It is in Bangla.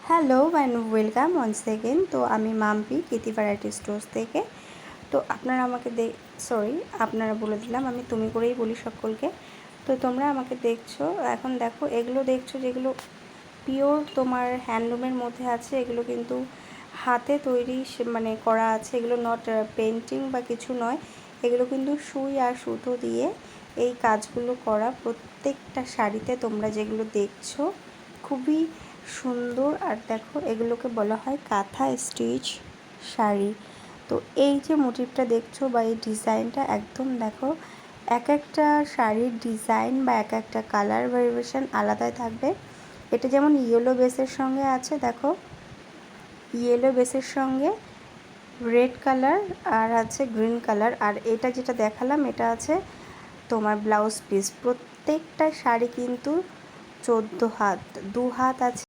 Hello and welcome once again. তো আমি মাম্পি কৃতি ভ্যারাইটি স্টোর্স থেকে। তো আপনারা আমাকে আপনারা বলে দিলাম, আমি তুমি করেই বলি সকলকে। তো তোমরা আমাকে দেখছো, এখন দেখো এগুলো দেখছো যেগুলো পিওর তোমার হ্যান্ডলুমের মধ্যে আছে, এগুলো কিন্তু হাতে তৈরি মানে করা আছে, এগুলো নট পেন্টিং বা কিছু নয়, এগুলো কিন্তু সুই আর সুতো দিয়ে এই কাজগুলো করা। প্রত্যেকটা শাড়িতে তোমরা যেগুলো দেখছো খুবই সুন্দর। আর দেখো এগুলোকে বলা হয় কাঁথা স্টিচ শাড়ি। তো এই যে মোটিভটা দেখছো বা এই ডিজাইনটা একদম দেখো, এক একটা শাড়ির ডিজাইন বা এক একটা কালার ভেরিয়েশন আলাদাই থাকবে। এটা যেমন ইয়েলো বেসের সঙ্গে আছে, দেখো ইয়েলো বেসের সঙ্গে রেড কালার আর আছে গ্রিন কালার। আর এটা যেটা দেখালাম এটা আছে তোমার ব্লাউজ পিস। প্রত্যেকটা শাড়ি কিন্তু 14 হাত, 2 হাত আছে।